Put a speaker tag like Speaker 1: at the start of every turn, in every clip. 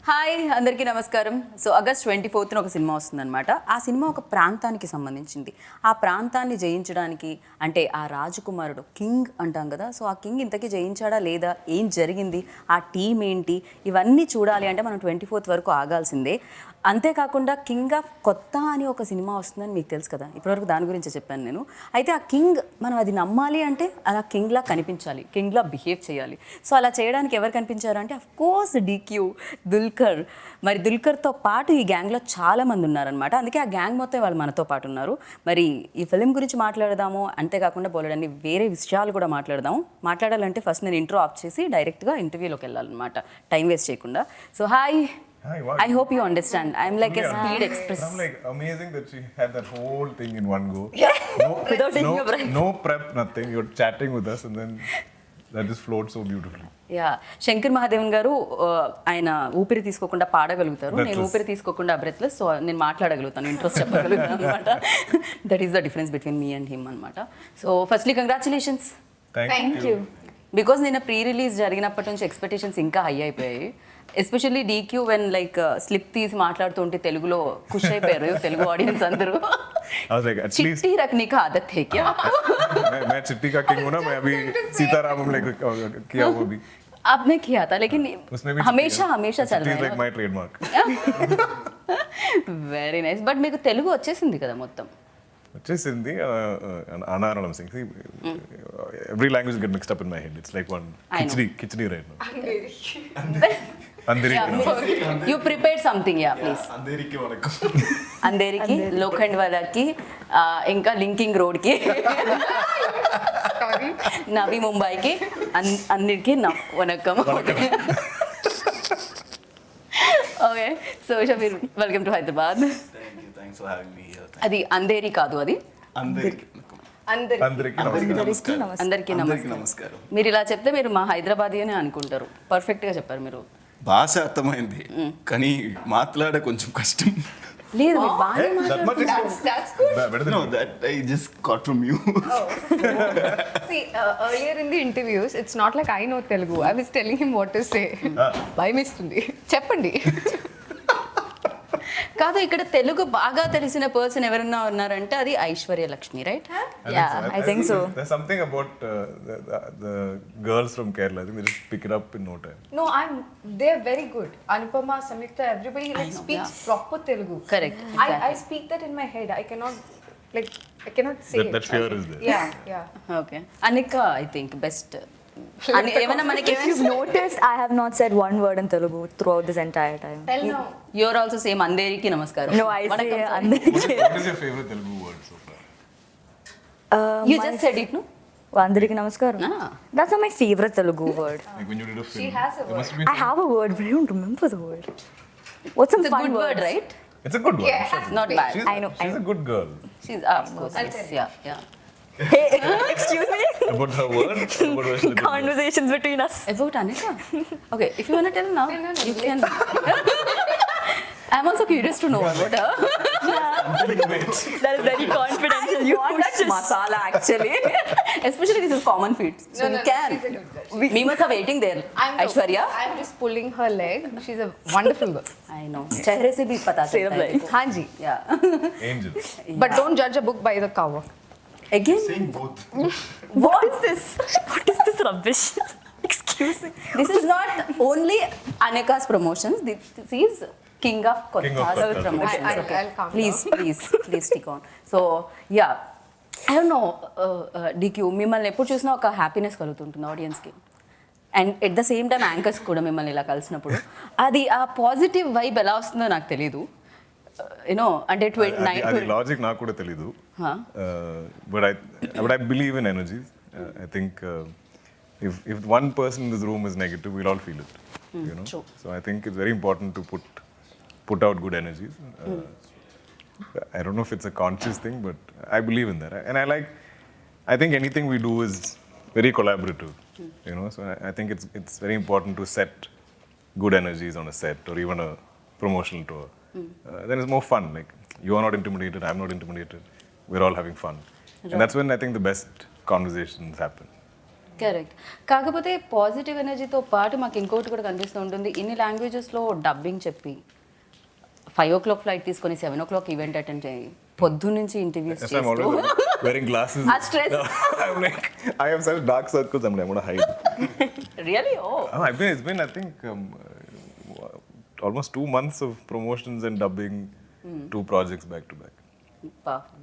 Speaker 1: Hi అందరికీ నమస్కారం. So August 24న ఒక సినిమా వస్తుందన్నమాట. ఆ సినిమా ఒక ప్రాంతానికి సంబంధించింది. ఆ ప్రాంతాన్ని జయించడానికి అంటే ఆ రాజకుమారుడు కింగ్ అంటాం కదా, సో ఆ కింగ్ ఇంతకీ జయించాడా లేదా, ఏం జరిగింది, ఆ టీం ఏంటి, ఇవన్నీ చూడాలి అంటే మనం 24th వరకు ఆగాల్సిందే. అంతేకాకుండా కింగ్ ఆఫ్ కొత్త అని ఒక సినిమా వస్తుందని మీకు తెలుసు కదా, ఇప్పటివరకు దాని గురించి చెప్పాను నేను. అయితే ఆ కింగ్ మనం అది నమ్మాలి అంటే అలా కింగ్లా కనిపించాలి, కింగ్లా బిహేవ్ చేయాలి. సో అలా చేయడానికి ఎవరు కనిపించారు అంటే అఫ్కోర్స్ డీక్యూ, దుల్కర్. మరి దుల్కర్తో పాటు ఈ గ్యాంగ్లో చాలామంది ఉన్నారనమాట. అందుకే ఆ గ్యాంగ్ మొత్తం వాళ్ళు మనతో పాటు ఉన్నారు. మరి ఈ ఫిలిం గురించి మాట్లాడదాము, అంతేకాకుండా బోలెడన్ని వేరే విషయాలు కూడా మాట్లాడదాము. మాట్లాడాలంటే ఫస్ట్ నేను ఇంట్రో ఆఫ్ చేసి డైరెక్ట్గా ఇంటర్వ్యూలోకి వెళ్ళాలన్నమాట, టైం వేస్ట్ చేయకుండా. So hi.
Speaker 2: Hi, wow.
Speaker 1: I hope you understand. I'm like a speed express.
Speaker 2: I'm like amazing that she had that whole thing in one go.
Speaker 1: Without taking a breath.
Speaker 2: No prep, nothing. You're chatting with us and then that just flowed so beautifully.
Speaker 1: Yeah, Shankar Mahadevan గారు ఆయన ఊపిరి తీసుకోకుండా పాడగలుగుతారు, నేను ఊపిరి తీసుకోకుండా breathless, so నేను మాట్లాడగలుగుతాను, interest చెప్పగలుగుతాను అనమాట. That is the difference between me and him అనమాట. So firstly congratulations.
Speaker 2: Thank you.
Speaker 1: Because నిన్న ప్రీ రిలీజ్ జరిగినప్పటి నుంచి ఎక్స్పెక్టేషన్స్ ఇంకా హై అయిపోయాయి. Especially DQ when like slip తీసి మాట్లాడుతుంటే తెలుగులో ఖుష్ అయిపోయారు తెలుగు ఆడియన్స్ అందరూ.
Speaker 2: I was like, at least
Speaker 1: చిట్టి రఖనే కా ఆదత్ హై క్యా?
Speaker 2: मैं चिट्टी का किंग हूं ना, मैं अभी सीतारामम like किया वो भी.
Speaker 1: आपने किया था लेकिन
Speaker 2: उसने भी
Speaker 1: हमेशा हमेशा चल
Speaker 2: Chitti
Speaker 1: रहा
Speaker 2: is
Speaker 1: है.
Speaker 2: like my trademark.
Speaker 1: Very nice. But మీకు తెలుగు వచ్చేసింది కదా మొత్తం?
Speaker 2: వచ్చేసింది అనారణం Singh. Every language get mixed up in my head. It's like one khichdi right now. అందరికి
Speaker 1: you prepared something, yeah please.
Speaker 2: అందరికి వణకం.
Speaker 1: అందరికి, లోఖండ్ వాళ్ళకి, ఇంకా లింకింగ్ రోడ్కి, నవీ ముంబైకి, అందరికి వనక్కం. Okay, so Shabeer, welcome to Hyderabad. అది అంధేరి కాదు, అది
Speaker 2: అందరికి
Speaker 3: నమస్కారం.
Speaker 1: మీరు ఇలా చెప్తే మీరు మా హైదరాబాదీ అని అనుకుంటారు. పర్ఫెక్ట్గా చెప్పారు మీరు.
Speaker 3: భాష అర్థమైంది కానీ మాట్లాడ కొంచెం కష్టం.
Speaker 1: లేదు, మీరు బాగానే
Speaker 2: that much is
Speaker 4: That's good.
Speaker 2: better than
Speaker 3: No, that I just got from you.
Speaker 4: See, earlier in the interviews, it's not like I know Telugu. I was telling him what to say. భయమేస్తుంది, చెప్పండి.
Speaker 1: కాదు, ఇక్కడ తెలుగు బాగా తెలిసిన person ఎవరన్నా ఉన్నారంటే అది Aishwarya Lakshmi, right?
Speaker 2: I think so. There's something about the girls from Kerala. I think they just pick it up in no time.
Speaker 4: No, they're very good. Anupama, Samyukta, everybody like
Speaker 1: I know,
Speaker 4: speaks
Speaker 1: yeah.
Speaker 4: proper Telugu.
Speaker 1: Correct,
Speaker 4: I
Speaker 1: exactly.
Speaker 4: speak that in my head. I cannot say it.
Speaker 2: That fear is there.
Speaker 4: Yeah.
Speaker 1: Okay. Anika I think best. ఏమైనా మనకి
Speaker 5: If you've noticed, I have not said one word in Telugu throughout this entire time.
Speaker 4: Tell now.
Speaker 1: You're also same. అందరికి నమస్కారం.
Speaker 5: No, I say Andariki.
Speaker 2: What is your favorite Telugu word so far?
Speaker 1: You just said it, no?
Speaker 5: Andariki Namaskaram.
Speaker 1: Ah.
Speaker 5: That's not my favorite Telugu word.
Speaker 2: Like when you did a film.
Speaker 4: She has a
Speaker 2: there
Speaker 4: word.
Speaker 2: must be
Speaker 5: I have a word, but I don't remember the word. What's some
Speaker 1: It's a
Speaker 5: fun
Speaker 1: good word,
Speaker 5: words?
Speaker 1: right?
Speaker 2: It's a good word.
Speaker 4: Yeah.
Speaker 1: Not bad.
Speaker 5: I know.
Speaker 2: She's a good girl.
Speaker 1: She's of course.
Speaker 4: I'll tell you.
Speaker 1: Yeah.
Speaker 5: Hey, excuse me.
Speaker 2: About her word? About her good word?
Speaker 5: Conversations between us.
Speaker 1: About Anika? Okay, if you want to tell now,
Speaker 4: No.
Speaker 1: you can. I'm also curious to know about her.
Speaker 5: That is very confidential. You
Speaker 1: want that masala actually. Especially this is common feet. So
Speaker 4: No,
Speaker 1: you
Speaker 4: no,
Speaker 1: can.
Speaker 4: she's a good girl.
Speaker 1: We must have waiting there. Aishwarya.
Speaker 4: I'm just pulling her leg. She's a wonderful girl.
Speaker 1: I know. चेहरे से भी पता चलता है.
Speaker 4: हाँ जी.
Speaker 1: Yeah.
Speaker 2: Angel.
Speaker 4: But don't judge a book by the cover.
Speaker 1: Again.
Speaker 3: Saying both.
Speaker 5: What is this? What is this rubbish? Excuse me.
Speaker 1: This is not only Anika's promotions. This is King of
Speaker 2: King of
Speaker 1: Kotha's
Speaker 2: Kotha.
Speaker 1: promotions. Okay.
Speaker 4: I'll calm
Speaker 1: Please stick on. So yeah, I don't know. DQ మిమ్మల్ని ఎప్పుడు చూసినా ఒక happiness కలుగుతుంటుంది ఆడియన్స్కి. And at the same time anchors కూడా మిమ్మల్ని ఇలా కలిసినప్పుడు అది ఆ పాజిటివ్ వైబ్ ఎలా వస్తుందో నాకు తెలీదు. యూనో అంటే
Speaker 2: అది లాజిక్ నాకు కూడా తెలీదు. But I believe in energies. I think if one person in this room is negative, we'll all feel it. You know.
Speaker 1: True.
Speaker 2: So I think it's very important to put out good energies. I don't know if it's a conscious thing, but I believe in that. And I think anything we do is very collaborative. You know. So I think it's very important to set good energies on a set or even a promotional tour. Then it's more fun. Like you are not intimidated, I'm not intimidated. We're all having fun. And that's when I think the best conversations happen.
Speaker 1: Correct. కాకపోతే positive ఎనర్జీతో పాటు మాకు ఇంకోటి కూడా కనిపిస్తూ ఉంటుంది. ఇన్ని లాంగ్వేజెస్లో dubbing చెప్పి 5 o'clock ఫ్లైట్ తీసుకొని 7 o'clock ఈవెంట్ అటెండ్ చేయి, పొద్దు నుంచి ఇంటర్వ్యూస్
Speaker 2: Yes, I'm
Speaker 1: చేస్తూ
Speaker 2: always wearing glasses.
Speaker 1: ఆ stress.
Speaker 2: I'm like, I have such dark circles. I'm like, I'm gonna hide.
Speaker 1: Really oh
Speaker 2: Oh, it's been I think almost 2 months of promotions and dubbing, 2 projects back to back.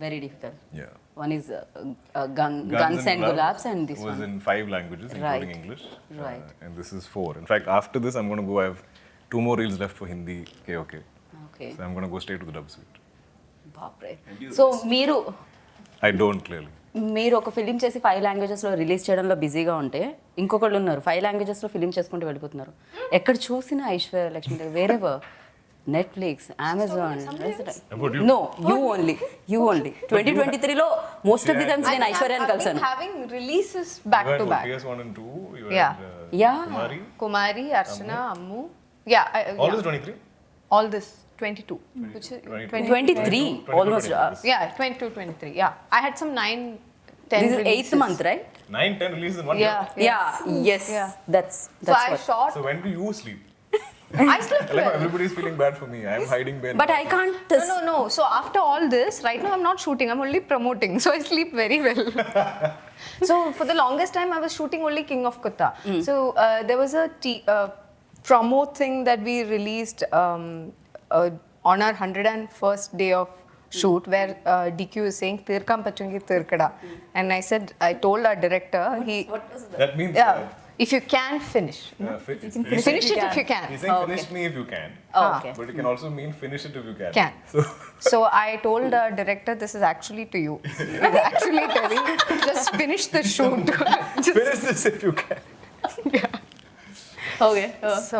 Speaker 1: Very difficult.
Speaker 2: Yeah.
Speaker 1: One is Guns and Gulabs and this
Speaker 2: was
Speaker 1: one.
Speaker 2: in 5 languages, including
Speaker 1: Right.
Speaker 2: English.
Speaker 1: Right.
Speaker 2: And this is 4. In fact, after this, I'm going to go. I have 2 more reels left for Hindi. Okay.
Speaker 1: Okay,
Speaker 2: So I'm going to go straight to the dub suite.
Speaker 1: బాప్రే. So మీరు
Speaker 2: I don't clearly.
Speaker 1: మీరు ఒక film చేసి 5 లాంగ్వేజెస్లో release చేయడంలో బిజీగా ఉంటే ఇంకొకళ్ళు ఉన్నారు 5 లాంగ్వేజెస్లో ఫిలిం చేసుకుంటూ వెళ్ళిపోతున్నారు. ఎక్కడ చూసినా Aishwarya Lakshmi wherever, Netflix, Amazon.
Speaker 2: About you?
Speaker 1: No, you only 2023లో మోస్ట్ ఆఫ్ ది టైమ్స్ నేను ఐశ్వర్యాని కలిసాను.
Speaker 4: having releases back
Speaker 2: You had
Speaker 4: to
Speaker 2: what,
Speaker 4: back.
Speaker 2: PS1 and 2. You
Speaker 4: Yeah.
Speaker 2: had,
Speaker 1: Yeah.
Speaker 2: Kumari.
Speaker 4: Kumari, Archana, Ammu. Yeah.
Speaker 2: All
Speaker 4: Yeah.
Speaker 2: this 23.
Speaker 4: All this 22. Which is
Speaker 1: 23 almost.
Speaker 4: Yeah, 22, 23. Yeah. I had some 9, 10
Speaker 1: This is
Speaker 4: releases.
Speaker 1: 8th month, right?
Speaker 2: 9, 10 releases in one
Speaker 4: Yeah.
Speaker 2: year.
Speaker 1: Yeah, yes.
Speaker 4: Yeah.
Speaker 1: That's
Speaker 4: So I
Speaker 1: what.
Speaker 4: shot.
Speaker 2: So when do you sleep?
Speaker 4: I slept
Speaker 2: I like how
Speaker 4: well.
Speaker 2: everybody's feeling bad for me. I'm hiding behind.
Speaker 1: But I can't.
Speaker 4: No. So after all this, right now I'm not shooting. I'm only promoting. So I sleep very well. So for the longest time, I was shooting only King of Kotha. So there was a promo thing that we released on our 101st day of shoot, where DQ is saying "Tirkam pachungi tirkada," and I told our director,
Speaker 2: That means.
Speaker 4: if you can finish, finish it if you can.
Speaker 2: He's saying finish me if you can.
Speaker 1: Okay.
Speaker 2: But it can also mean finish it if you can.
Speaker 4: Can. So I told our director, this is actually to you. He's actually telling, just finish the shoot. Just-
Speaker 2: Finish this if you can.
Speaker 1: Okay.
Speaker 4: So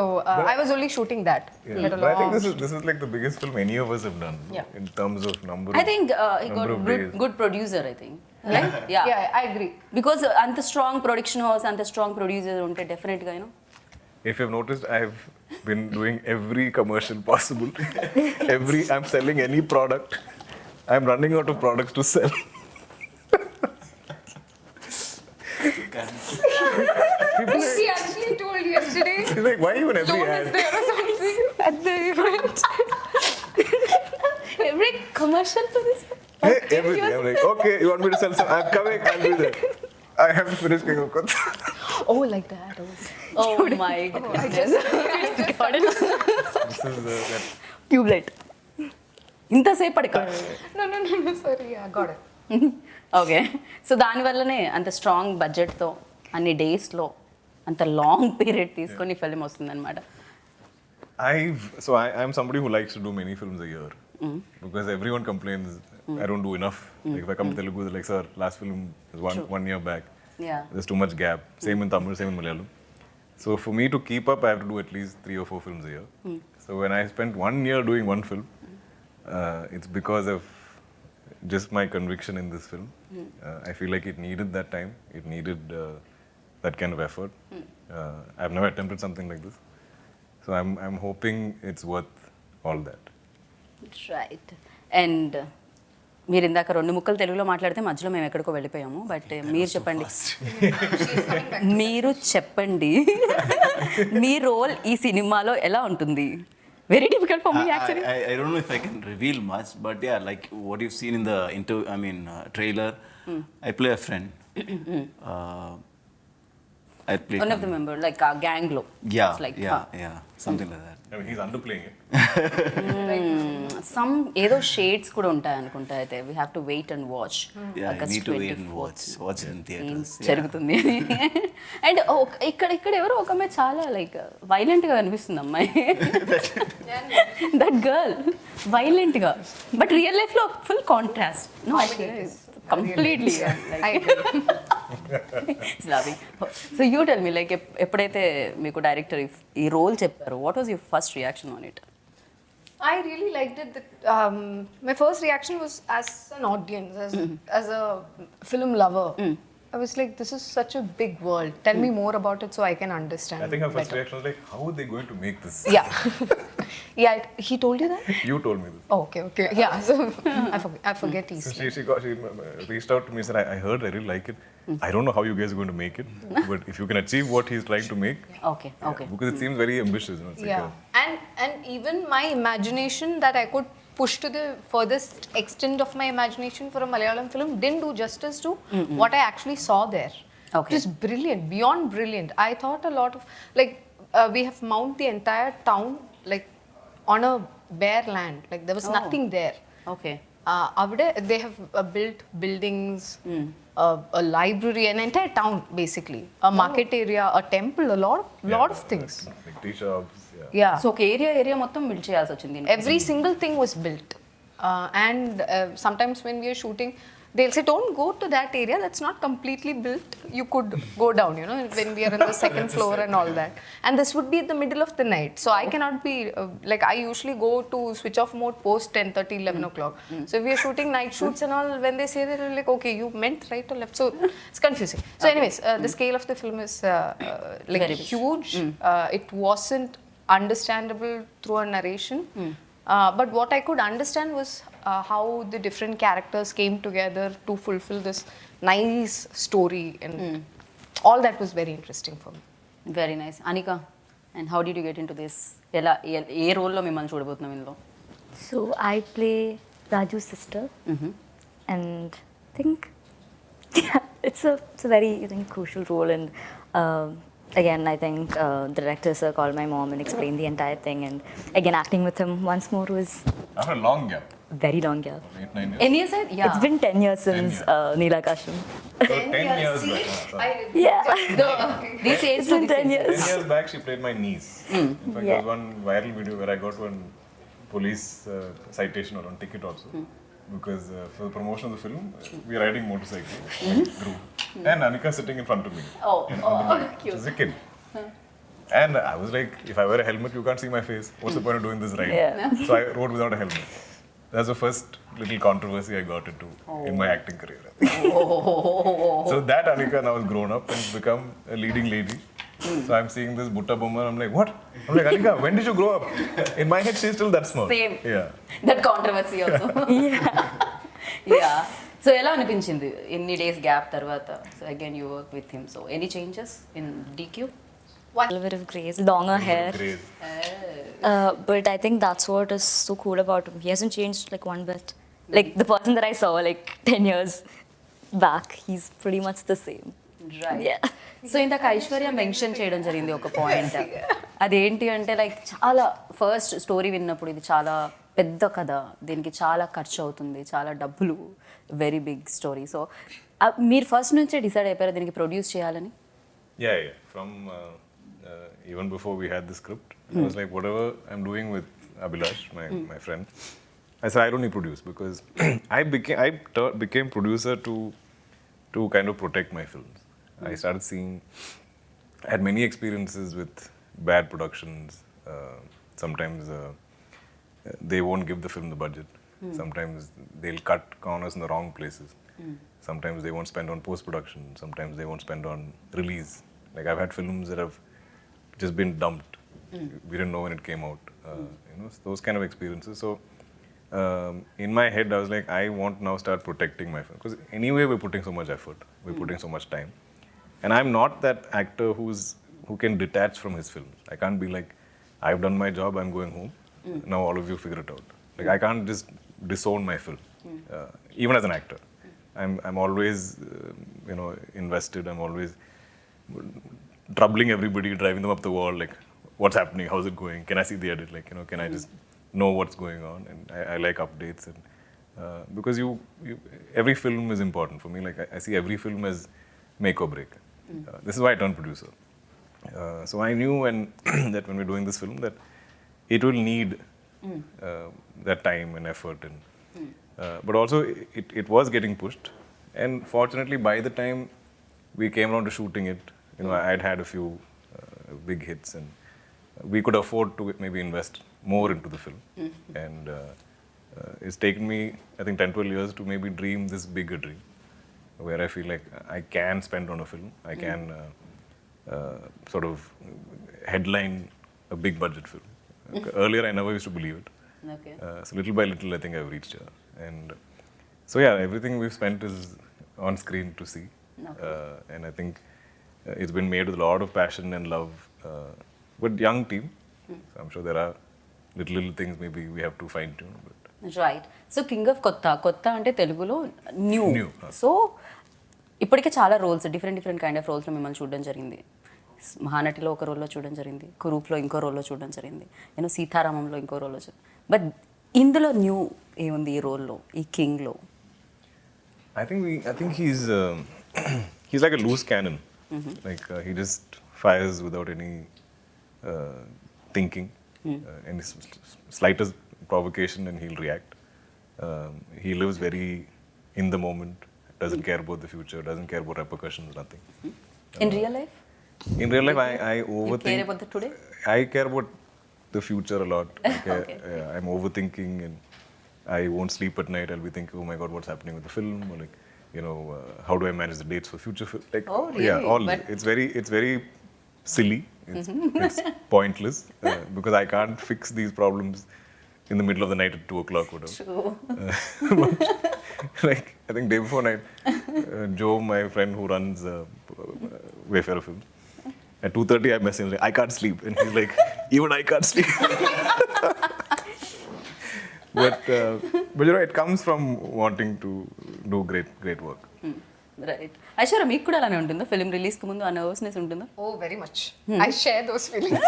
Speaker 4: I was only shooting that.
Speaker 2: Yeah.
Speaker 4: But a
Speaker 2: But I think
Speaker 4: long-
Speaker 2: this is like the biggest film any of us have done.
Speaker 4: Yeah.
Speaker 2: In terms of number.
Speaker 1: I think he got
Speaker 2: number of days.
Speaker 1: good producer, I think. Right? Yeah.
Speaker 4: Yeah, I agree.
Speaker 1: Because అంత strong production house, అంత strong producer ఉంటే డెఫినెట్గా
Speaker 2: If you've noticed, I've been doing every commercial possible. I'm selling any product. I'm running out of products to sell.
Speaker 4: He actually told yesterday.
Speaker 2: He's like, why even every ad?
Speaker 4: There was something at the event.
Speaker 1: Every commercial to this.
Speaker 2: Hey, everything. I'm like, okay, you want me to sell some? I'm coming. I'll be there. I haven't finished King of Kotha.
Speaker 4: Oh, like that.
Speaker 1: Oh my
Speaker 2: This is that.
Speaker 1: Tubelight ఇంతసేపటిక.
Speaker 4: No. Sorry. Yeah, got it.
Speaker 1: Okay. So దానివల్లనే అంత strong బడ్జెట్తో అన్ని డేస్లో అంత long period తీసుకొని film వస్తుందన్నమాట.
Speaker 2: I'm somebody who likes to do many films a year because everyone complains I don't do enough. Like if I come to Telugu, they're like, sir, last film is one year back.
Speaker 1: Yeah.
Speaker 2: There's too much gap. Same in Tamil, same in Malayalam. So for me to keep up, I have to do at least 3 or 4 films a year. So when I spent 1 year doing one film, it's because of just my conviction in this film. I feel like it needed that time. It needed that kind of effort. I've never attempted something like this. So I'm hoping it's worth all that.
Speaker 1: Right. And మీరు ఇందాక 2 ముక్కలు తెలుగులో మాట్లాడితే మధ్యలో మేము ఎక్కడికో వెళ్ళిపోయాము. But మీరు చెప్పండి, మీ రోల్ ఈ సినిమాలో ఎలా ఉంటుంది? Very difficult for me actually.
Speaker 3: I don't know if I can reveal much, but yeah, like what you've seen in the trailer, I play a friend. I play
Speaker 1: one of the member like ఆ gang లో.
Speaker 3: yeah, something like that.
Speaker 2: I mean, he's underplaying it.
Speaker 1: Some ఏదో shades కూడా ఉంటాయి అనుకుంటా. అయితే we have to wait and watch.
Speaker 3: Yeah, you need to wait and watch it in theaters.
Speaker 1: జరుగుతుంది. And ఇక్కడ ఎవరో ఒక అమ్మాయి చాలా లైక్ వైలెంట్ గా కనిపిస్తుంది అమ్మాయి. దట్ గర్ల్ వైలెంట్ గా, బట్ రియల్ లైఫ్ లో full contrast. No, completely so you tell me like ఎప్పుడైతే మీకు డైరెక్టర్ ఈ రోల్ చెప్పారు, what was your first reaction on it?
Speaker 4: I really liked it. My first reaction was as an audience, as a film lover. I was like, this is such a big world. Tell me more about it so I can understand.
Speaker 2: I think her first
Speaker 4: better.
Speaker 2: reaction was like, how are they going to make this?
Speaker 4: Yeah. Yeah, he told you that?
Speaker 2: You told me this.
Speaker 4: Oh, okay. Yeah, so I forget
Speaker 2: So
Speaker 4: easily.
Speaker 2: she reached out to me and said, I heard, I really like it. I don't know how you guys are going to make it, but if you can achieve what he's trying to make,
Speaker 1: okay okay
Speaker 2: because it seems very ambitious. You know, it's like
Speaker 4: Yeah, and even my imagination that I could push to the furthest extent of my imagination for a Malayalam film didn't do justice to what I actually saw there.
Speaker 1: Okay.
Speaker 4: It was brilliant, beyond brilliant. I thought a lot of like we have mounted the entire town like on a bare land, like there was nothing there.
Speaker 1: Okay
Speaker 4: Avade, they have built buildings, a library, an entire town basically, a market area, a temple, a lot of things.
Speaker 2: like tea shops. Yeah.
Speaker 4: Yeah.
Speaker 1: So ఒక area మొత్తం build చేయాల్సి వచ్చింది దీనికి.
Speaker 4: Every single thing was built. And sometimes when we are shooting, they'll say, don't go to that area, that's not completely built. You could go down, you know, when we are on the second floor and all that. And this would be in the middle of the night. So I cannot be, like I usually go to switch off mode post 10:30, 11 o'clock. So if we are shooting night shoots and all, when they say that, we're like, okay, you meant right or left. So it's confusing. So anyways, the scale of the film is like
Speaker 1: Very big.
Speaker 4: huge. It wasn't understandable through a narration. But what I could understand was how the different characters came together to fulfill this nice story, and all that was very interesting for me.
Speaker 1: Very nice. Anika, and how did you get in to this? ఎలా ఏ రోల్లో మిమ్మల్ని చూడబోతున్నాం ఇందులో?
Speaker 5: So I play Raju's sister, and I think it's a very crucial role. And again, I think the director sir called my mom and explained the entire thing. And again, acting with him once more was
Speaker 2: After a long gap,
Speaker 5: very long gap.
Speaker 2: 8-9 years.
Speaker 1: ఎన్ని years? Yeah
Speaker 5: It's been 10 years since Neelakasham.
Speaker 2: So 10 years back. Sorry.
Speaker 5: Yeah.
Speaker 1: This age
Speaker 5: It's been 10
Speaker 2: 10
Speaker 5: years.
Speaker 2: years back, she played my niece. In fact, there was one viral video where I got one police citation or on ticket also. Because for the promotion of the film, we are riding motorcycle, group, and Anika sitting in front of me.
Speaker 1: Oh,
Speaker 2: on the bike. She was a kid. And I was like, if I wear a helmet, you can't see my face. What's the point of doing this ride?
Speaker 5: Yeah.
Speaker 2: So I rode without a helmet. That's the first little controversy I got into in my acting career. I think. So that Anika now has grown up and become a leading lady. So I'm seeing this Butta Bomma, I'm like, what? I'm like, Anika, when did you grow up? In my head, she's still that small.
Speaker 1: Same.
Speaker 2: Yeah.
Speaker 1: That controversy also. Yeah. So ఎలా అనిపించింది ఎన్ని days gap తర్వాత? So again you work with him. So any changes in DQ?
Speaker 5: A little bit of grace, longer hair.
Speaker 2: Great.
Speaker 5: But I think that's what is so cool about him. He hasn't changed like one bit. Like the person that I saw like 10 years back, he's pretty much the same.
Speaker 1: Right.
Speaker 5: Yeah.
Speaker 1: So ఇందాక Aishwarya mention చేయడం జరిగింది ఒక point. అదేంటి అంటే like చాలా first story విన్నప్పుడు ఇది చాలా పెద్ద కథ, దీనికి చాలా ఖర్చు అవుతుంది, చాలా డబ్బులు, వెరీ బిగ్ స్టోరీ. సో మీరు ఫస్ట్ నుంచే డిసైడ్ అయిపోయారు దీనికి ప్రొడ్యూస్ చేయాలని?
Speaker 2: Yeah. From even before we had the script, I was like, whatever I'm doing with Abhilash, my friend, I said I don't need produce because I became producer to kind of protect my films. I started seeing, I had many experiences with bad productions. Sometimes they won't give the film the budget. Sometimes they'll cut corners in the wrong places. Sometimes they won't spend on post-production. Sometimes they won't spend on release. Like I've had films that have just been dumped. We didn't know when it came out. Those kind of experiences. So in my head, I was like, I want now start protecting my film because anyway we're putting so much effort, we're putting so much time, and I'm not that actor who can detach from his films. I can't be like, I've done my job, I'm going home. Now all of you figure it out. Like I can't just disown my film, even as an actor. I'm always invested. I'm always troubling everybody, driving them up the wall. Like, what's happening? How's it going? Can I see the edit? Like, can I just know what's going on? And I like updates, and because every film is important for me. Like I see every film as make or break. This is why I turned producer. So I knew that when we're doing this film that it will need that time and effort, and but also it was getting pushed. And fortunately, by the time we came around to shooting it, I'd had a few big hits, and we could afford to maybe invest more into the film. And it's taken me, I think, 10-12 years to maybe dream this bigger dream, where I feel like I can spend on a film, I can sort of headline a big budget film. Earlier, I never used to believe it.
Speaker 1: Okay.
Speaker 2: So little by little, I think I've reached her. And so yeah, everything we've spent is on screen to see. And I think it's been made with a lot of passion and love. But young team, so I'm sure there are little things maybe we have to fine tune. But
Speaker 1: right so king of కొత్త అంటే తెలుగులో new
Speaker 2: New.
Speaker 1: So ఇప్పటికే చాలా roles different kind of రోల్స్లో మిమ్మల్ని చూడడం జరిగింది. మహానటిలో ఒక రోల్లో చూడడం జరిగింది, కురూప్లో ఇంకో రోల్లో చూడడం జరిగింది, నేను సీతారామంలో ఇంకో రోల్లో బట్ ఇందులో న్యూ ఏముంది ఈ రోల్లో, ఈ కింగ్లో?
Speaker 2: I think he's like a loose cannon. Like he just fires without any thinking, any slightest provocation, and he'll react. He lives very in the moment. Doesn't care about the future. Doesn't care about repercussions. Nothing.
Speaker 1: In real life
Speaker 2: In real life, I
Speaker 1: you
Speaker 2: overthink.
Speaker 1: care about the today?
Speaker 2: I care about the future a lot. I'm overthinking, and I won't sleep at night. I'll be thinking, oh my god, what's happening with the film? Or like, how do I manage the dates for future film? Like,
Speaker 1: Oh, really?
Speaker 2: yeah, all.
Speaker 1: But-
Speaker 2: It's very silly. It's pointless because I can't fix these problems in the middle of the night at 2 o'clock. Whatever.
Speaker 1: True.
Speaker 2: Like I think day before night, Joe, my friend who runs Wayfarer Films, at 2:30 I message him like, I can't sleep, and he's like, even I can't sleep. but it comes from wanting to do great work.
Speaker 1: Right Aishwarya, మీకు కూడా అలానే ఉంటుందా? Film రిలీజ్కి ముందు ఆ nervousness ఉంటుందా?
Speaker 4: Oh, very much. I share those feelings.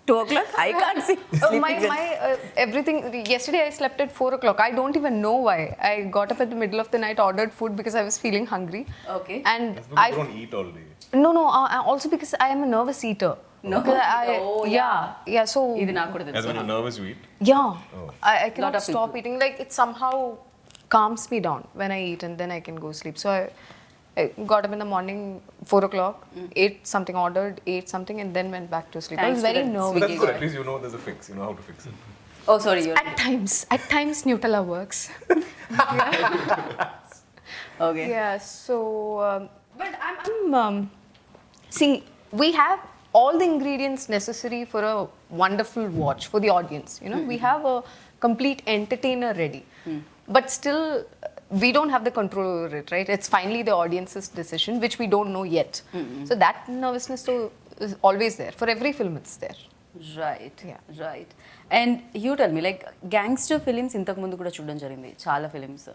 Speaker 1: 2 o'clock I can't see.
Speaker 4: my everything. Yesterday I slept at 4 o'clock. I don't even know why. I got up at the middle of the night, ordered food because I was feeling hungry.
Speaker 1: Okay.
Speaker 4: And
Speaker 2: Because you don't eat all day.
Speaker 4: no. Also because I am a nervous eater.
Speaker 1: No.
Speaker 4: Because
Speaker 1: Oh,
Speaker 4: yeah. So
Speaker 1: ఇది నాకు కూడా
Speaker 2: As
Speaker 1: తెలుసు.
Speaker 2: when you're nervous, you eat.
Speaker 4: yeah, I cannot
Speaker 1: of
Speaker 4: stop eating. Like it somehow calms me down when I eat, and then I can go sleep. So I got up in the morning, 4 o'clock, ate something, ate something, and then went back to sleep. I
Speaker 1: Thanks
Speaker 4: was
Speaker 1: to
Speaker 4: very
Speaker 1: that
Speaker 2: But
Speaker 4: nervous.
Speaker 2: that's good. At least you know there's a fix. You know how to fix it.
Speaker 1: Oh, sorry.
Speaker 4: At times, Nutella works.
Speaker 1: Okay.
Speaker 4: Yeah. So, but I'm see, we have all the ingredients necessary for a wonderful watch for the audience. We have a complete entertainer ready, but still. We don't have the control over it, right? It's finally the audience's decision, which we don't know yet. So that nervousness is always there. For every film, it's there.
Speaker 1: Right
Speaker 4: Yeah.
Speaker 1: Right and you tell me like gangster films ఇంతకు ముందు కూడా చూడడం జరిగింది, చాలా films.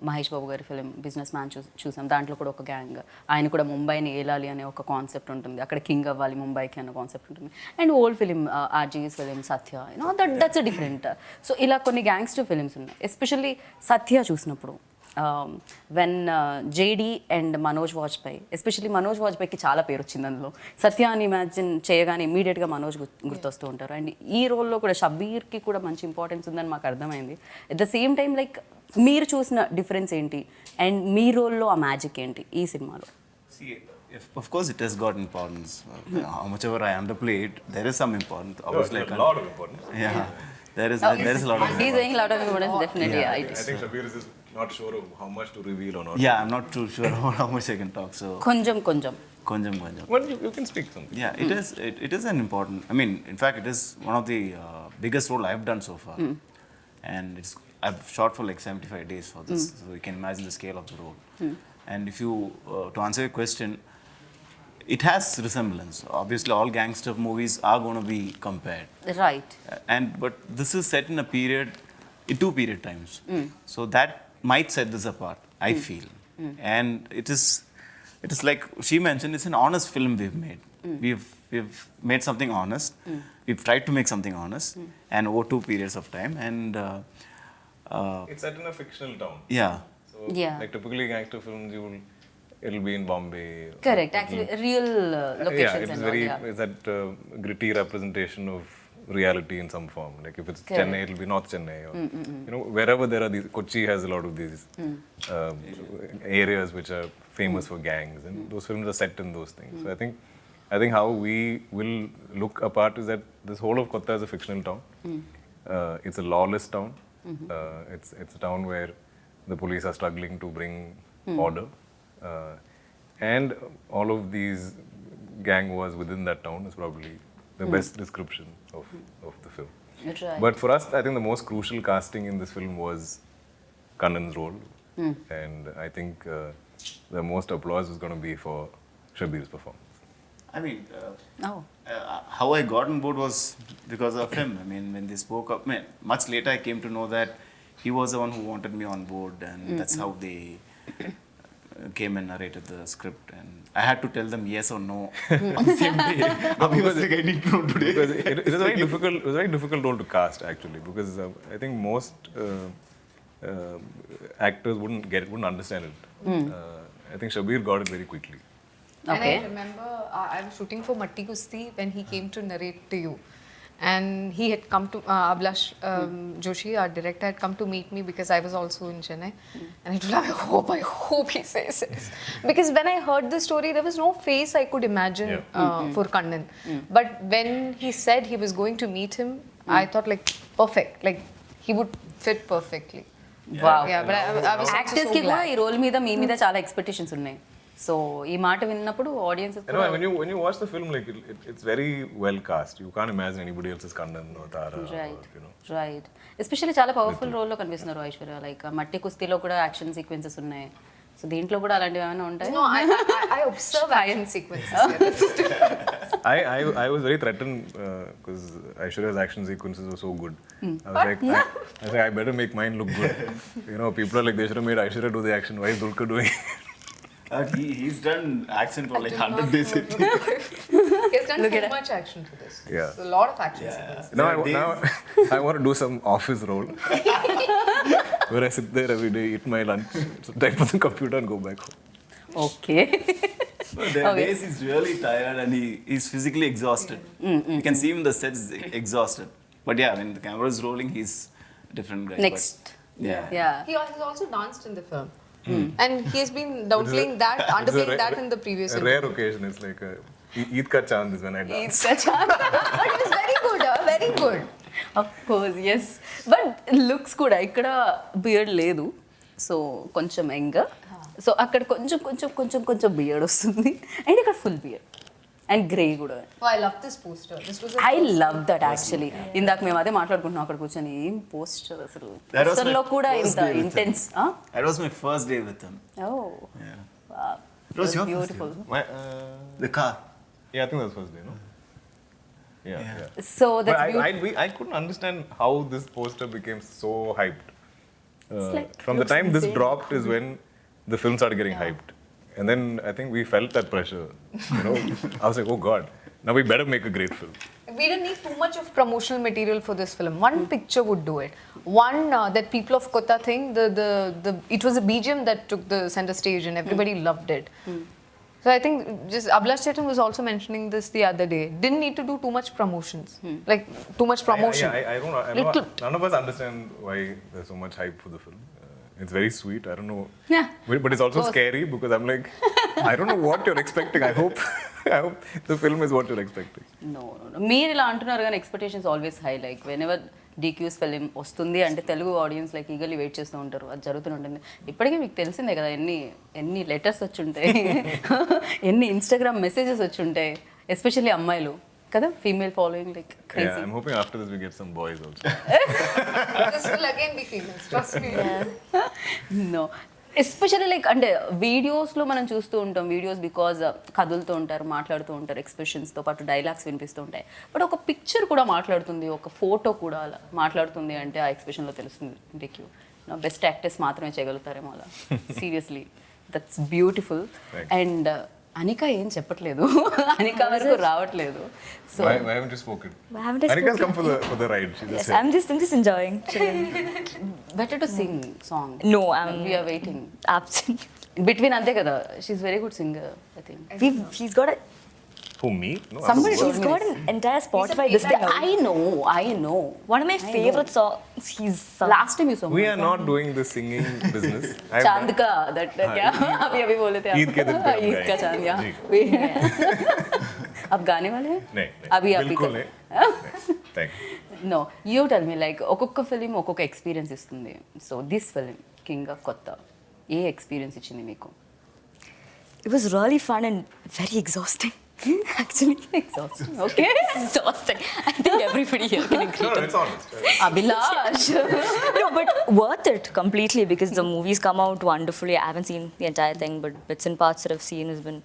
Speaker 1: Mahesh Babu గారి film business man చూసాం, దాంట్లో కూడా ఒక గ్యాంగ్, ఆయన కూడా ముంబైని ఏలాలి అనే ఒక కాన్సెప్ట్ ఉంటుంది, అక్కడ కింగ్ అవ్వాలి ముంబైకి అనే కాన్సెప్ట్ ఉంటుంది. And old film RGV's film Satya, that's a different. So ఇలా కొన్ని గ్యాంగ్స్టర్ ఫిలిమ్స్ ఉన్నాయి. ఎస్పెషల్లీ సత్య చూసినప్పుడు when JD and Manoj Vajpayee, especially Manoj వాజ్పేయికి చాలా పేరు వచ్చింది అందులో. సత్య అని ఇమాజిన్ చేయగానే ఇమీడియట్గా మనోజ్ గుర్తొస్తూ ఉంటారు. అండ్ ఈ రోల్లో కూడా షబీర్కి కూడా మంచి ఇంపార్టెన్స్ ఉందని మాకు అర్థమైంది. At the same time like మీరు చూసిన డిఫరెన్స్ ఏంటి అండ్ మీ రోల్లో ఆ మ్యాజిక్ ఏంటి ఈ సినిమాలో?
Speaker 3: See, of course, it has got importance. How much ever I underplay it, there is some importance. Obviously, I
Speaker 2: a
Speaker 3: can't.
Speaker 2: lot of importance.
Speaker 3: Yeah, there is a lot of.
Speaker 1: He's saying a lot of importance, definitely.
Speaker 3: Yeah,
Speaker 1: Yeah, it
Speaker 2: I
Speaker 1: is.
Speaker 2: think Shabir is just not sure of how much to reveal or not.
Speaker 3: Yeah, I'm not too sure how much I can talk. So,
Speaker 1: కొంచెం
Speaker 3: konjam.
Speaker 2: Well, you can speak something.
Speaker 3: Yeah, it is. It is an important. I mean, in fact, it is one of the biggest role I've done so far, and I've shot for like 75 days for this, so you can imagine the scale of the role. And if you to answer your question, it has resemblance. Obviously, all gangster movies are going to be compared.
Speaker 1: Right.
Speaker 3: But this is set in a period, in 2 period times. So that might set this apart, I feel. And it is like she mentioned, it's an honest film we've made. We've made something honest. We've tried to make something honest, and over 2 periods of time. And
Speaker 2: It's set in a fictional town.
Speaker 3: yeah,
Speaker 2: So,
Speaker 1: Yeah.
Speaker 2: like typically gangster films, it'll be in Bombay.
Speaker 1: Correct, actually real
Speaker 2: Yeah,
Speaker 1: locations
Speaker 2: it's
Speaker 1: and
Speaker 2: very,
Speaker 1: all.
Speaker 2: it's that gritty representation of reality in some form. Like if it's
Speaker 1: Correct.
Speaker 2: Chennai, it'll be North Chennai. Or, wherever there are these, Kochi has a lot of these areas which are famous for gangs, and those films are set in those things. So I think how we will look apart is that this whole of Kotha is a fictional town. It's a lawless town. It's a town where the police are struggling to bring order, and all of these gang wars within that town is probably the best description of the film.
Speaker 1: Right.
Speaker 2: But for us, I think the most crucial casting in this film was Kannan's role. And I think the most applause was going to be for Shabir's performance.
Speaker 3: I mean,
Speaker 1: Oh.
Speaker 3: how I got on board was because of him. I mean, when they spoke up, much later I came to know that he was the one who wanted me on board, and that's how they came and narrated the script. And I had to tell them yes or no on the same day. Abhi was like, I need to know today.
Speaker 2: Because it was a very difficult role to cast actually, because I think most actors wouldn't understand it. I think Shabir got it very quickly.
Speaker 4: And
Speaker 1: Okay.
Speaker 4: I remember I was shooting for Matti Kusti when he came to narrate to you. And he had come to, Ablash Joshi, our director, had come to meet me because I was also in Chennai. And I told him, I hope he says this. Because when I heard the story, there was no face I could imagine for Kannan. But when he said he was going to meet him, I thought like, perfect. Like, he would fit perfectly.
Speaker 1: Wow.
Speaker 4: Yeah, but I was also
Speaker 1: actors
Speaker 4: so
Speaker 1: కి కూడా
Speaker 4: glad.
Speaker 1: ఈ role మీద మీ మీద చాలా expectations ఉన్నాయి. So ఈ మాట విన్నప్పుడు audience
Speaker 2: You know, when you watch the film, like it's very well cast. You can't imagine anybody else as Kannan or Tara.
Speaker 1: Right
Speaker 2: Or, you know.
Speaker 1: Right especially చాలా powerful రోల్లో కనిపిస్తున్నారు Aishwarya. Like మట్టి కుస్తీలో కూడా action sequences ఉన్నాయి. So దీంట్లో కూడా అలాంటివి ఏమైనా ఉంటాయి?
Speaker 4: No, I observe action sequences. Yeah.
Speaker 2: I was very threatened because Aishwarya's action sequences were so good. I was like, I better make mine look good. You know, people are like, they should have made Aishwarya do the action. Why is Dulquer doing it?
Speaker 3: He's done action for like 100 days.
Speaker 4: He's done too much action for this.
Speaker 2: Yeah.
Speaker 4: It's a lot of action sequences.
Speaker 2: Now I want to do some office role where I sit there every day, eat my lunch, type on the computer and go back home.
Speaker 1: Okay.
Speaker 3: So there are days he's really tired and he's physically exhausted. You can see him in the sets exhausted. But yeah, when the camera is rolling, he's a different guy.
Speaker 1: Next.
Speaker 3: But, yeah.
Speaker 1: Yeah.
Speaker 4: He has also danced in the film. And he has been downplaying that, underplaying that in the previous
Speaker 2: A rare occasion. It's like Eid ka chand is when I dance.
Speaker 4: But it was very good, very good.
Speaker 1: Of course yes. But looks కూడా ఇక్కడ beard లేదు, so కొంచెం young. So అక్కడ కొంచెం కొంచెం కొంచెం కొంచెం beard వస్తుంది, అండ్ ఇక్కడ ఫుల్ బియర్డ్ అండ్ గ్రే కూడా.
Speaker 4: Oh, I love this poster. This was
Speaker 1: I love that actually. ఇందాక మేము అదే మాట్లాడుకుంటున్నాం అక్కడ కూర్చొని, ఏం పోస్టర్ అసలు.
Speaker 3: That was my
Speaker 1: పోస్టర్లో కూడా
Speaker 3: first
Speaker 1: ఇంత
Speaker 3: day with him.
Speaker 1: Intense.
Speaker 3: That was my first day with him.
Speaker 1: Oh
Speaker 3: Yeah. It was your first
Speaker 1: beautiful.
Speaker 2: My,
Speaker 3: The car.
Speaker 2: yeah, I think that was first day, no? Yeah.
Speaker 1: So
Speaker 2: But
Speaker 1: that's beautiful.
Speaker 2: I couldn't understand how this poster became so hyped.
Speaker 1: like-
Speaker 2: From the time this dropped is when the film started getting hyped. And then I think we felt that pressure. You know, I was like, oh God, now we better make a great film.
Speaker 4: We didn't need too much of promotional material for this film. One picture would do it. One that people of Kotha think the it was a BGM that took the center stage and everybody loved it. So I think just Ablash Chetan was also mentioning this the other day. Didn't need to do too much promotions, like too much promotion.
Speaker 2: I don't know. I know
Speaker 4: Little.
Speaker 2: none of us understand why there's so much hype for the film. It's very sweet. I don't know.
Speaker 1: Yeah.
Speaker 2: But it's also
Speaker 1: Of course.
Speaker 2: scary because I'm like, I don't know what you're expecting. I hope the film is what you're expecting.
Speaker 1: No మీరు ఇలా అంటున్నారు కానీ expectations always high. Like whenever DQ's film వస్తుంది అంటే Telugu audience like eagerly wait చేస్తూ ఉంటారు. అది జరుగుతుంటుంది. ఇప్పటికీ మీకు తెలిసిందే కదా ఎన్ని లెటర్స్ వచ్చి ఉంటాయి, ఎన్ని ఇన్స్టాగ్రామ్ మెసేజెస్ వచ్చి ఉంటాయి, ఎస్పెషల్లీ అమ్మాయిలు కదా, female following like
Speaker 2: Yeah,
Speaker 1: crazy.
Speaker 2: I'm hoping after this we get some boys also.
Speaker 4: This will again be females. Trust me.
Speaker 1: No especially like అంటే వీడియోస్లో మనం చూస్తూ ఉంటాం, వీడియోస్ బికాజ్ కదులుతూ ఉంటారు, మాట్లాడుతూ ఉంటారు, ఎక్స్ప్రెషన్స్తో పాటు డైలాగ్స్ వినిపిస్తూ ఉంటాయి. బట్ ఒక పిక్చర్ కూడా మాట్లాడుతుంది, ఒక ఫోటో కూడా అలా మాట్లాడుతుంది అంటే ఆ ఎక్స్ప్రెషన్లో తెలుస్తుంది. ఇంటికి నా బెస్ట్ యాక్టర్స్ మాత్రమే చేయగలుగుతారేమో అలా. Seriously that's beautiful. అండ్ అనిక ఏం చెప్పట్లేదు, అనిక వరకు రావట్లేదు. So
Speaker 2: Why haven't you spoken?
Speaker 5: Why haven't I
Speaker 2: Anika's
Speaker 5: spoken?
Speaker 2: come for the ride. She just
Speaker 5: Yes,
Speaker 2: said.
Speaker 5: I'm just enjoying. chilling.
Speaker 1: Better to sing song.
Speaker 5: No, I'm
Speaker 1: we're waiting
Speaker 5: absolutely.
Speaker 1: Between అంతే కదా. She's very good singer I think.
Speaker 5: She's got a.
Speaker 2: Who, me? No, I'm
Speaker 1: Somebody
Speaker 2: the
Speaker 1: told
Speaker 5: She's
Speaker 1: me
Speaker 5: got
Speaker 1: this.
Speaker 5: an entire Spotify
Speaker 4: He's a
Speaker 5: list.
Speaker 1: I know.
Speaker 5: One of my favorite songs he's sung.
Speaker 1: Last time you saw
Speaker 2: We are not doing the singing business. I've-
Speaker 1: चांद का that क्या अभी बोले थे आप?
Speaker 2: ईद के दिन पे हम
Speaker 1: ईद का
Speaker 2: गाएंगे।
Speaker 1: चांद या
Speaker 2: जी।
Speaker 1: अब गाने वाले हैं?
Speaker 2: नहीं,
Speaker 1: अभी आप ही
Speaker 2: बिल्कुल
Speaker 1: कर-
Speaker 2: नहीं। Thank you.
Speaker 1: No, you tell me like ఒక్కొక్క ఫిలిం ఒక్కొక్క ఎక్స్పీరియన్స్ ఇస్తుంది. So this film king of కొత్త ఏ ఎక్స్పీరియన్స్ ఇచ్చింది మీకు?
Speaker 5: It was really fun and very exhausting. Actually,
Speaker 1: Exhausting. Okay.
Speaker 5: exhausting. I think everybody here can agree.
Speaker 2: No, no, it's honest.
Speaker 1: Abhilash.
Speaker 5: No, but worth it completely because the movies come out wonderfully. I haven't seen the entire thing, but bits and parts that I've seen has been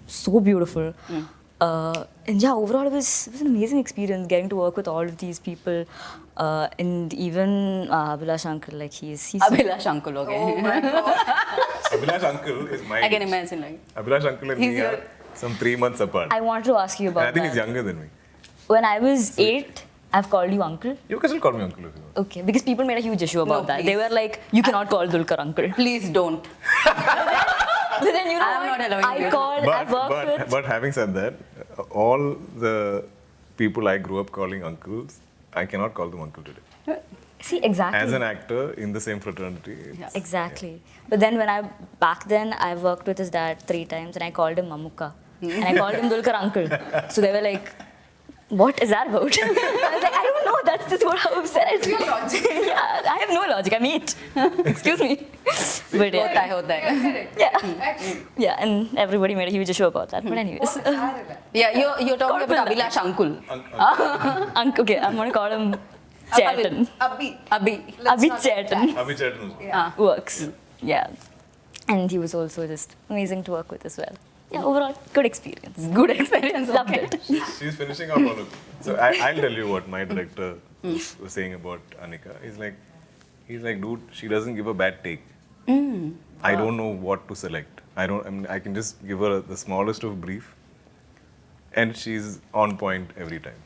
Speaker 5: so beautiful. And yeah, overall it was an amazing experience getting to work with all of these people. And even Abhilash uncle, like he's
Speaker 1: Abhilash uncle, okay.
Speaker 4: Oh my god.
Speaker 2: Abhilash uncle is my
Speaker 1: I can
Speaker 2: age.
Speaker 1: imagine like.
Speaker 2: Abhilash uncle and
Speaker 1: He's
Speaker 2: me
Speaker 1: your-
Speaker 2: are some 3 months apart.
Speaker 5: I wanted to ask you
Speaker 2: And
Speaker 5: about
Speaker 2: I think
Speaker 5: that.
Speaker 2: he's younger than me.
Speaker 5: When I was 8, I've called you uncle.
Speaker 2: You can still call me uncle if you want.
Speaker 5: Okay, because people made a huge issue about
Speaker 1: No,
Speaker 5: that. They
Speaker 1: please.
Speaker 5: were like, you cannot call Dulquer uncle.
Speaker 1: Please don't.
Speaker 5: But then you know
Speaker 1: I'm
Speaker 5: what?
Speaker 1: not allowing you.
Speaker 5: I've worked with.
Speaker 2: But having said that, all the people I grew up calling uncles, I cannot call them uncle today.
Speaker 5: See, exactly.
Speaker 2: As an actor in the same fraternity, it's-
Speaker 5: Exactly. But then back then, I worked with his dad 3 times and I called him Mamuka. And I called him Dulquer uncle. So they were like, what is that about? I was like, I don't know, that's just what how upset I
Speaker 4: logic.
Speaker 5: Yeah, I have no logic, I'm 8. Excuse me. But
Speaker 1: Hota hai, hota hai.
Speaker 4: Correct.
Speaker 5: yeah.
Speaker 4: Actually.
Speaker 5: Yeah, and everybody made a huge issue about that. But anyways.
Speaker 1: Yeah, you're talking about Abhilash uncle.
Speaker 5: Okay, I'm going to call him Chetan.
Speaker 4: Abhi.
Speaker 1: Abhi.
Speaker 5: Abhi Chetan.
Speaker 2: Abhi Chetan.
Speaker 5: Works. Yeah. And he was also just amazing to work with as well. Yeah, overall, good experience.
Speaker 1: Good experience.
Speaker 5: Loved
Speaker 1: Okay.
Speaker 5: it.
Speaker 2: She's finishing up all of. So I'll tell you what my director was saying about Anika. He's like, dude, she doesn't give a bad take. I don't know what to select. I mean, I can just give her the smallest of brief, and she's on point every time.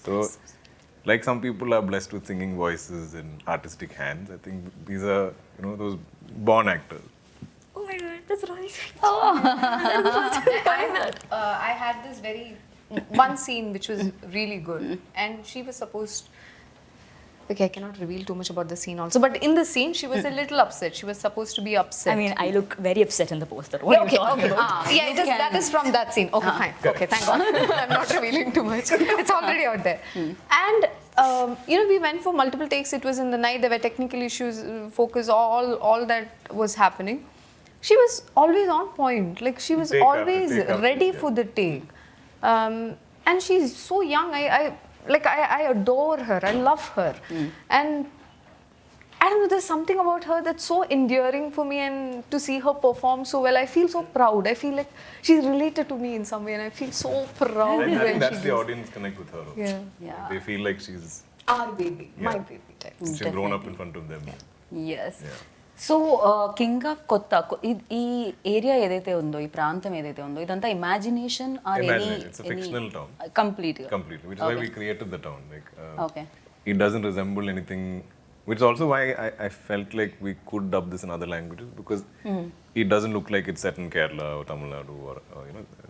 Speaker 2: So, like some people are blessed with singing voices and artistic hands. I think these are, those born actors.
Speaker 5: Oh my god, that's really sweet.
Speaker 4: I had this one scene which was really good, and she was supposed. Okay, I cannot reveal too much about the scene also, but in the scene she was a little upset. She was supposed to be upset.
Speaker 5: I mean, I look very upset in the poster. What are you talking about?
Speaker 4: Yeah, that is from that scene. Okay, fine. Okay, thank God. I'm not revealing too much. It's already out there. And we went for multiple takes. It was in the night. There were technical issues, focus, all that was happening. She was always on point. Like she was
Speaker 2: Take after
Speaker 4: always
Speaker 2: take after,
Speaker 4: ready
Speaker 2: yeah.
Speaker 4: for the take. And she's so young. I adore her. I love her. And I don't know, there's something about her that's so endearing for me, and to see her perform so well, I feel so proud. I feel like she's related to me in some way, and I feel so proud
Speaker 2: I
Speaker 4: when
Speaker 2: think that's
Speaker 4: she
Speaker 2: the
Speaker 4: does.
Speaker 2: audience connect with her. Also.
Speaker 4: Yeah.
Speaker 1: Yeah.
Speaker 2: They feel like she's
Speaker 4: Our baby, my
Speaker 2: Yeah.
Speaker 4: baby type.
Speaker 2: she's grown up in front of them.
Speaker 1: Yes.
Speaker 2: Yeah.
Speaker 1: So king of కొత్త ఈ area ఏదైతే ఉందో ఈ ప్రాంతం ఏదైతే ఉందో ఇదంతా imagination or
Speaker 2: Imagine, it's a fictional town.
Speaker 1: Complete
Speaker 2: Completely, which is why we created the town. Like,
Speaker 1: Okay.
Speaker 2: It doesn't resemble anything, which is also why I felt like we could dub this in other languages, because it doesn't look like it's set in Kerala or Tamil Nadu or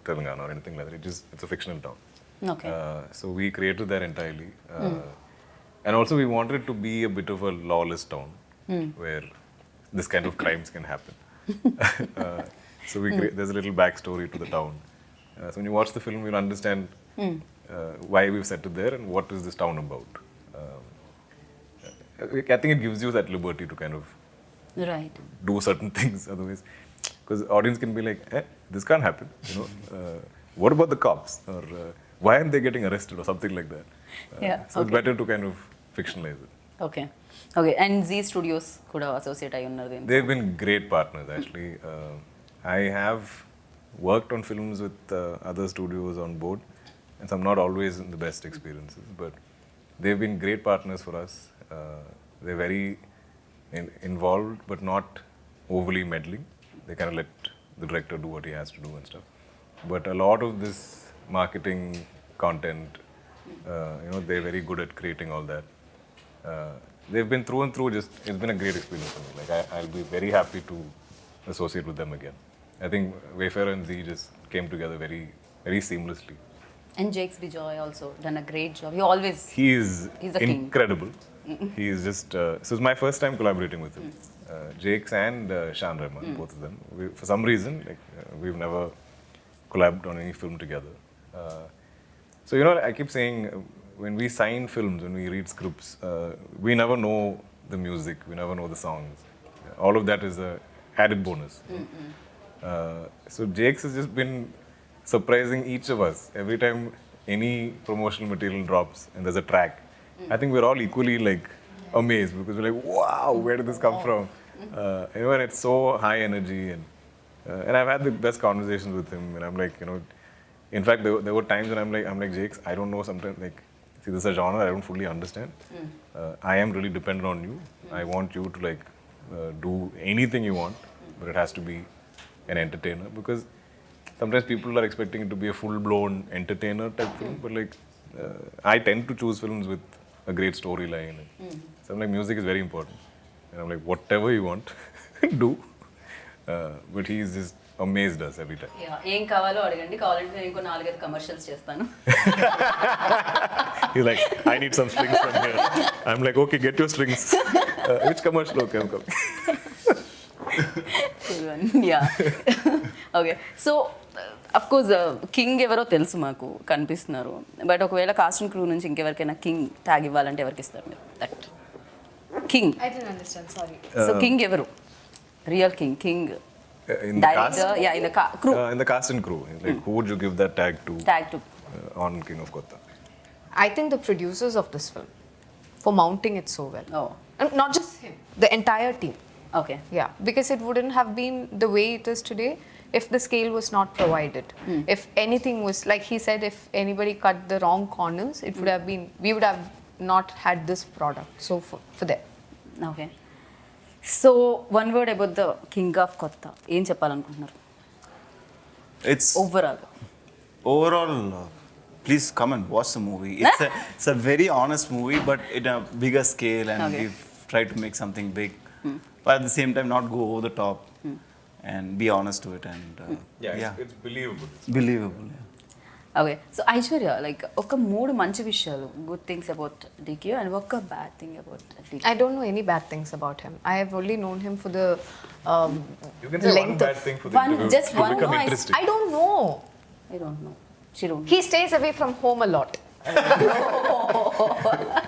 Speaker 2: Telangana or anything like that. It's a fictional town.
Speaker 1: Okay.
Speaker 2: So we created that entirely, and also we wanted it to be a bit of a lawless town where this kind of crimes can happen. So there's a little backstory to the town. So when you watch the film, you'll understand why we've set it there and what is this town about. I think it gives you that liberty to kind of
Speaker 1: right
Speaker 2: do certain things. Otherwise, because audience can be like, this can't happen. What about the cops? Or why aren't they getting arrested or something like that?
Speaker 1: Yeah,
Speaker 2: So it's better to kind of fictionalize it.
Speaker 1: Okay okay and Zee studios కూడా associate అయి ఉన్నారు దీంతో.
Speaker 2: They've been great partners, actually. I have worked on films with other studios on board, and some not always in the best experiences, but they've been great partners for us. They're very involved, but not overly meddling. They kind of let the director do what he has to do and stuff. But a lot of this marketing content, they're very good at creating all that. They've been through and through. It's been a great experience for me. Like I'll be very happy to associate with them again. I think Wayfarer and Z just came together very, very seamlessly.
Speaker 1: And Jake's Bijoy also done a great job. He always
Speaker 2: He's
Speaker 1: a king.
Speaker 2: incredible. He is just. So it's my first time collaborating with him. Jake's and Shan Rahman, both of them. For some reason, we've never collabed on any film together. So I keep saying, when we sign films, when we read scripts, we never know the music, we never know the songs. All of that is a added bonus. So Jake's has just been surprising each of us every time any promotional material drops and there's a track. I think we're all equally like amazed because we're like, wow, where did this come from? And it's so high energy and I've had the best conversations with him and I'm like, in fact there were times when I'm like Jakes, I don't know sometimes like, see, this is a genre I don't fully understand. I am really dependent on you. I want you to like do anything you want, but it has to be an entertainer because sometimes people are expecting it to be a full-blown entertainer type film, but like I tend to choose films with a great storyline. So I'm like, music is very important. And I'm like, whatever you want, do. But he's just amazed us every time.
Speaker 1: ఏం కావాలో అడగండి, కావాలంటే నేను ఇంకో 4-5 commercials చేస్తాను.
Speaker 2: He's like, I need some strings from here. I'm like, okay, get your strings. Which commercial? Okay, I'm coming.
Speaker 1: Okay so of course king ఎవరో తెలుసు మాకు కనిపిస్తున్నారు, బట్ ఒకవేళ కాస్ట్ అండ్ క్రూ నుంచి ఇంకెవరికైనా కింగ్ ట్యాగ్ ఇవ్వాలంటే ఎవరికి ఇస్తారు మీరు? That king.
Speaker 4: I didn't understand, sorry.
Speaker 1: So king ఎవరు? Real king
Speaker 2: In the cast?
Speaker 1: Director, yeah, in the crew.
Speaker 2: In the cast and crew. Like, who would you give that tag to on King of Kotha?
Speaker 4: I think the producers of this film for mounting it so well.
Speaker 1: Oh,
Speaker 4: And not just him, the entire team.
Speaker 1: Okay.
Speaker 4: Yeah, because it wouldn't have been the way it is today if the scale was not provided. If anything was, like he said, if anybody cut the wrong corners, it would have been, we would have not had this product. So for them.
Speaker 1: Okay. So one word about the king of కొత్త ఏం చెప్పాలనుకుంటున్నారు
Speaker 3: It's
Speaker 1: overall?
Speaker 3: please come and watch the movie. It's a very honest movie, but in a bigger scale, and
Speaker 1: Okay.
Speaker 3: we've tried to make something big, but at the same time not go over the top and be honest to it and
Speaker 2: It's believable.
Speaker 3: believable. Yeah.
Speaker 1: Okay. So Aishwarya, like ఒక 3 మంచి విషయాలు, good things about DQ and ఒక bad thing about DQ.
Speaker 4: I don't know any bad things about him. I have only known him for the
Speaker 2: You can say one
Speaker 4: length
Speaker 2: bad
Speaker 4: of.
Speaker 2: thing for the
Speaker 1: One-
Speaker 2: interview
Speaker 1: just
Speaker 2: to
Speaker 1: one,
Speaker 2: become
Speaker 1: no,
Speaker 2: interesting.
Speaker 4: I don't know.
Speaker 1: I don't know. She don't.
Speaker 4: He stays away from home a lot.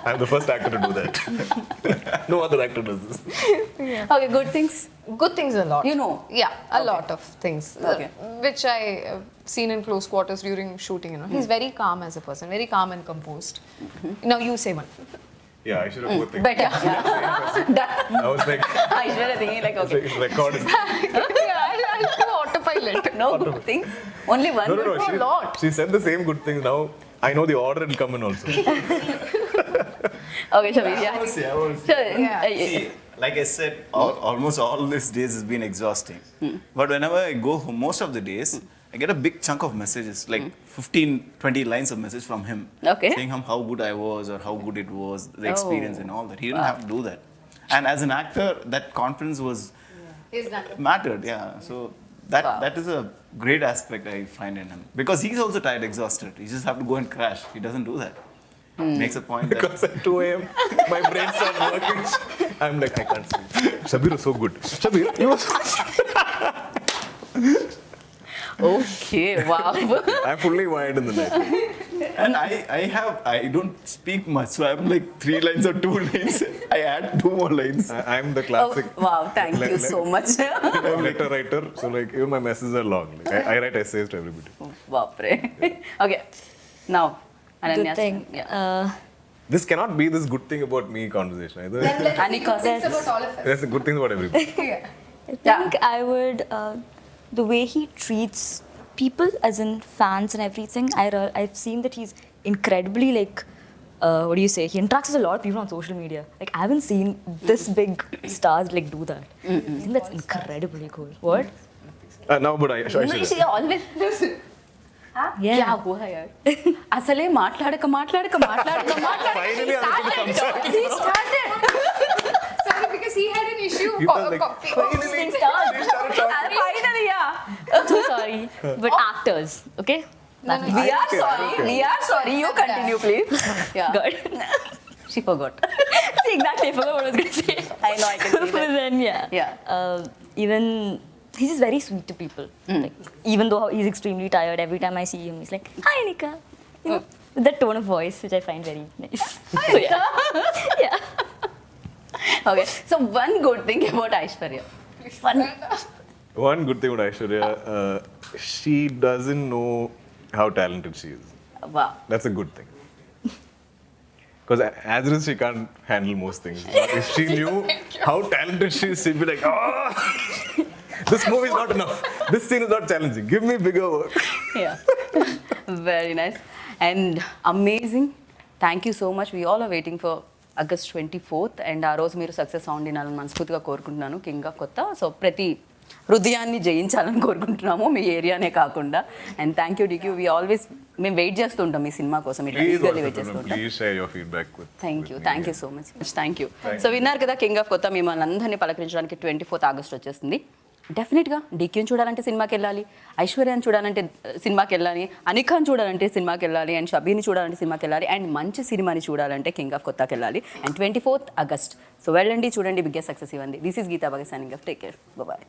Speaker 2: I'm the first actor to do that. No other actor does this.
Speaker 1: Okay, good things.
Speaker 4: Good things a lot.
Speaker 1: You know.
Speaker 4: Yeah, a lot of things.
Speaker 1: Okay.
Speaker 4: Which I seen in close quarters during shooting, He's very calm as a person, very calm and composed. Now you say one.
Speaker 2: Yeah, I should have put things.
Speaker 1: Better.
Speaker 2: I was like,
Speaker 1: Aishwarya thing like okay.
Speaker 2: it's recorded.
Speaker 4: Yeah, I'll do autopilot.
Speaker 1: No good things, only one.
Speaker 2: No.
Speaker 4: a lot.
Speaker 2: She said the same good things. Now I know the order will come in also.
Speaker 1: Okay, Shabeer. Yeah.
Speaker 4: Yeah.
Speaker 3: See, like I said, almost all these days has been exhausting. But whenever I go home, most of the days, I get a big chunk of messages, like 15, 20 lines of message from him.
Speaker 1: Okay.
Speaker 3: Saying how good I was or how good it was, the experience and all that. He didn't have to do that. And as an actor, that confidence was
Speaker 4: He's done.
Speaker 3: mattered, yeah. So that is a great aspect I find in him. Because he's also tired, exhausted. He just have to go and crash. He doesn't do that. Makes a point that
Speaker 2: Because at 2 a.m. my brain starts working. I'm like, I can't sleep. Shabir was so good. Shabir, you were so
Speaker 1: okay, wow.
Speaker 2: I'm fully wired in the night.
Speaker 3: and I don't speak much, so I'm like 3 lines or 2 lines. I add 2 more lines.
Speaker 2: I'm the classic
Speaker 1: wow, thank you so much.
Speaker 2: letter writer. So like, even my messages are long. Like, I write essays to everybody.
Speaker 1: బాప్రే. Okay, now
Speaker 5: Good
Speaker 1: Ananya.
Speaker 5: thing.
Speaker 2: This cannot be this good thing about me conversation either.
Speaker 1: Anika.
Speaker 4: It's about all of us.
Speaker 2: There's good things about everybody.
Speaker 5: I think I would, the way he treats people, as in fans and everything, I've seen that he's incredibly like, what do you say? He interacts with a lot of people on social media. Like, I haven't seen this big stars like do that. I think that's incredibly cool. What?
Speaker 2: No, but I should.
Speaker 1: Always
Speaker 5: Yeah.
Speaker 1: అసలే మాట్లాడక
Speaker 2: Finally,
Speaker 4: Sorry, because he had an issue.
Speaker 2: You felt like, finally, she started talking.
Speaker 1: Finally. Yeah.
Speaker 5: I'm so sorry. But actors, okay?
Speaker 4: No, no,
Speaker 1: We are sorry. You continue, please. Yeah.
Speaker 5: Good.
Speaker 1: She forgot.
Speaker 5: See, exactly, I forgot what I was going to say.
Speaker 1: I know, I can see
Speaker 5: But
Speaker 1: that.
Speaker 5: then, yeah. Even he's just very sweet to people. Like, even though he's extremely tired, every time I see him, he's like, "Hi, Nika." You know, with that tone of voice, which I find very nice. So, yeah.
Speaker 1: Okay, so one good thing about Aishwarya.
Speaker 2: One good thing about Aishwarya, she doesn't know how talented she is.
Speaker 1: వా
Speaker 2: That's a good thing. Because as it is, she can't handle most things. But if she knew how talented she is, she'd be like, oh, this movie is not enough. This scene is not challenging. Give me bigger work.
Speaker 1: Very nice and amazing. Thank you so much. We all are waiting for August 24th and ఆ రోజు మీరు success sound వినాలని మనస్ఫూర్తిగా కోరుకుంటున్నాను king of కొత్త. So ప్రతి హృదయాన్ని జయించాలని కోరుకుంటున్నాము మీ ఏరియానే కాకుండా. And thank you DQ. We always మేము వెయిట్ చేస్తుంటాం ఈ సినిమా కోసం, ఇట్లా ఈగర్లీ వెయిట్ చేస్తుంటాం.
Speaker 2: Please share your feedback with.
Speaker 1: Thank you so much. Thank you. So విన్నారు కదా కింగ్ ఆఫ్ కొత్త. మిమ్మల్ని అందరినీ పలకరించడానికి 24th August వచ్చేస్తుంది. డెఫినెట్గా డీక్యూని చూడాలంటే సినిమాకి వెళ్ళాలి, ఐశ్వర్యాన్ని చూడాలంటే సినిమాకి వెళ్ళాలి, అనిఖాన్ చూడాలంటే సినిమాకి వెళ్ళాలి, అండ్ షబీని చూడాలంటే సినిమాకి వెళ్ళాలి, అండ్ మంచి సినిమాని చూడాలంటే కింగ్ ఆఫ్ కొత్తకి వెళ్ళాలి. And 24th August. సో వెళ్ళండి, చూడండి, బిగ్గెస్ట్ సక్సెస్ ఇవ్వండి. This is Geeta Bhagat signing off. Take care. Bye.